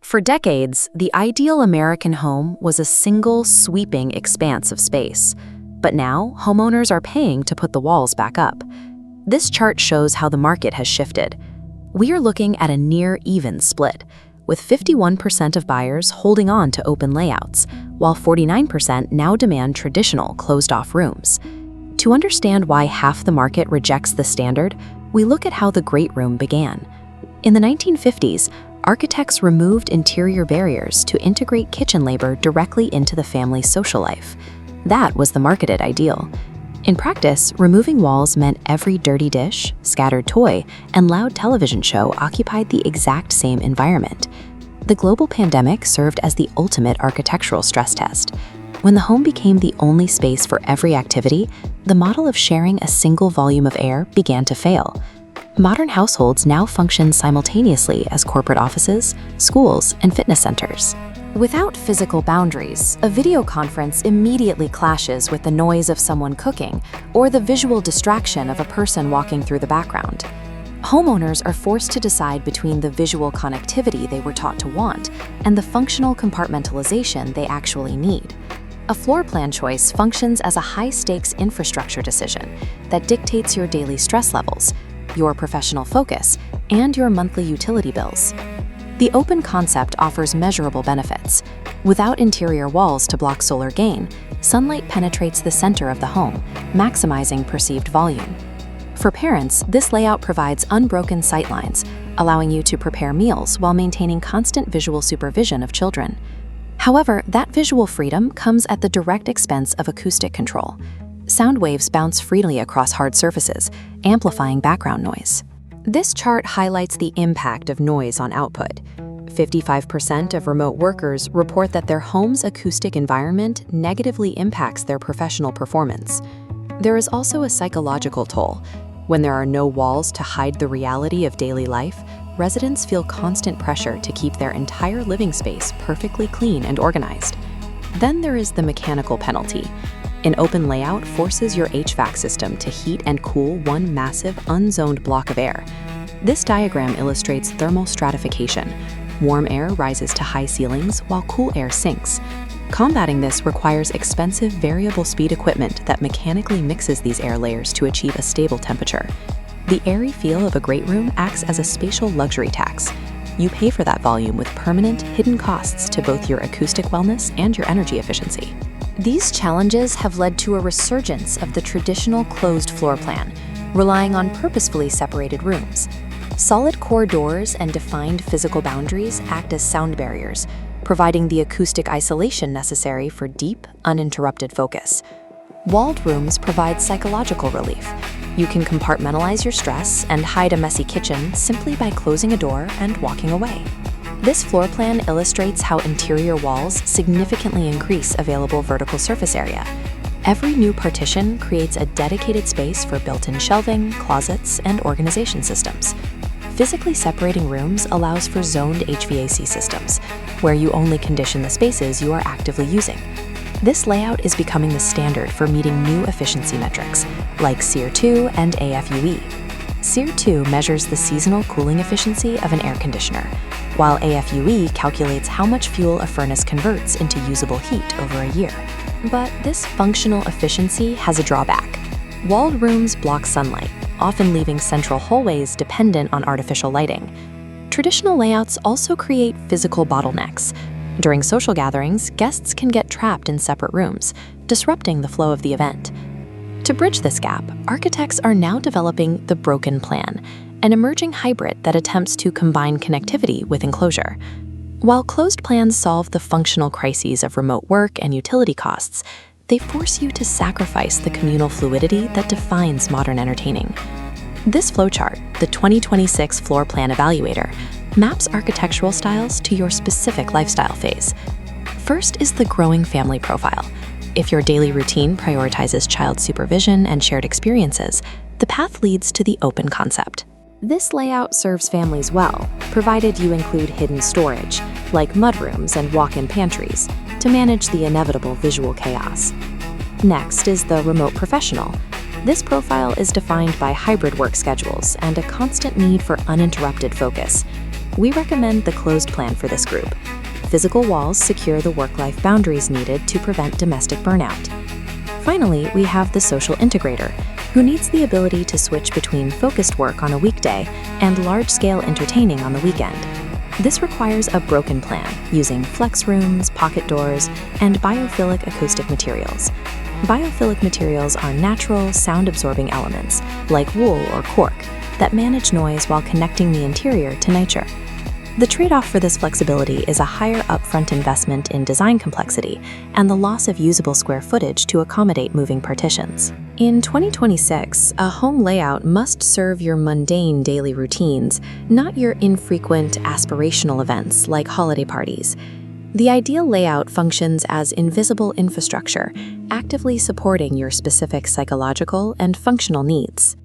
For decades, the ideal American home was a single, sweeping expanse of space. But now, homeowners are paying to put the walls back up. This chart shows how the market has shifted. We are looking at a near-even split, with 51% of buyers holding on to open layouts, while 49% now demand traditional closed-off rooms. To understand why half the market rejects the standard, we look at how the Great Room began. In the 1950s, architects removed interior barriers to integrate kitchen labor directly into the family's social life. That was the marketed ideal. In practice, removing walls meant every dirty dish, scattered toy, and loud television show occupied the exact same environment. The global pandemic served as the ultimate architectural stress test. When the home became the only space for every activity, the model of sharing a single volume of air began to fail. Modern households now function simultaneously as corporate offices, schools, and fitness centers. Without physical boundaries, a video conference immediately clashes with the noise of someone cooking or the visual distraction of a person walking through the background. Homeowners are forced to decide between the visual connectivity they were taught to want and the functional compartmentalization they actually need. A floor plan choice functions as a high-stakes infrastructure decision that dictates your daily stress levels, your professional focus, and your monthly utility bills. The open concept offers measurable benefits. Without interior walls to block solar gain, sunlight penetrates the center of the home, maximizing perceived volume. For parents, this layout provides unbroken sightlines, allowing you to prepare meals while maintaining constant visual supervision of children. However, that visual freedom comes at the direct expense of acoustic control. Sound waves bounce freely across hard surfaces, amplifying background noise. This chart highlights the impact of noise on output. 55% of remote workers report that their home's acoustic environment negatively impacts their professional performance. There is also a psychological toll. When there are no walls to hide the reality of daily life, residents feel constant pressure to keep their entire living space perfectly clean and organized. Then there is the mechanical penalty. An open layout forces your HVAC system to heat and cool one massive, unzoned block of air. This diagram illustrates thermal stratification. Warm air rises to high ceilings while cool air sinks. Combating this requires expensive variable speed equipment that mechanically mixes these air layers to achieve a stable temperature. The airy feel of a great room acts as a spatial luxury tax. You pay for that volume with permanent, hidden costs to both your acoustic wellness and your energy efficiency. These challenges have led to a resurgence of the traditional closed floor plan, relying on purposefully separated rooms. Solid core doors and defined physical boundaries act as sound barriers, providing the acoustic isolation necessary for deep, uninterrupted focus. Walled rooms provide psychological relief. You can compartmentalize your stress and hide a messy kitchen simply by closing a door and walking away. This floor plan illustrates how interior walls significantly increase available vertical surface area. Every new partition creates a dedicated space for built-in shelving, closets, and organization systems. Physically separating rooms allows for zoned HVAC systems, where you only condition the spaces you are actively using. This layout is becoming the standard for meeting new efficiency metrics, like SEER 2 and AFUE. SEER 2 measures the seasonal cooling efficiency of an air conditioner, while AFUE calculates how much fuel a furnace converts into usable heat over a year. But this functional efficiency has a drawback. Walled rooms block sunlight, often leaving central hallways dependent on artificial lighting. Traditional layouts also create physical bottlenecks. During social gatherings, guests can get trapped in separate rooms, disrupting the flow of the event. To bridge this gap, architects are now developing the broken plan, an emerging hybrid that attempts to combine connectivity with enclosure. While closed plans solve the functional crises of remote work and utility costs, they force you to sacrifice the communal fluidity that defines modern entertaining. This flowchart, the 2026 Floor Plan Evaluator, maps architectural styles to your specific lifestyle phase. First is the growing family profile. If your daily routine prioritizes child supervision and shared experiences, the path leads to the open concept. This layout serves families well, provided you include hidden storage, like mudrooms and walk-in pantries, to manage the inevitable visual chaos. Next is the remote professional. This profile is defined by hybrid work schedules and a constant need for uninterrupted focus. We recommend the closed plan for this group. Physical walls secure the work-life boundaries needed to prevent domestic burnout. Finally, we have the social integrator, who needs the ability to switch between focused work on a weekday and large-scale entertaining on the weekend. This requires a broken plan using flex rooms, pocket doors, and biophilic acoustic materials. Biophilic materials are natural, sound-absorbing elements, like wool or cork, that manage noise while connecting the interior to nature. The trade-off for this flexibility is a higher upfront investment in design complexity and the loss of usable square footage to accommodate moving partitions. In 2026, a home layout must serve your mundane daily routines, not your infrequent aspirational events like holiday parties. The ideal layout functions as invisible infrastructure, actively supporting your specific psychological and functional needs.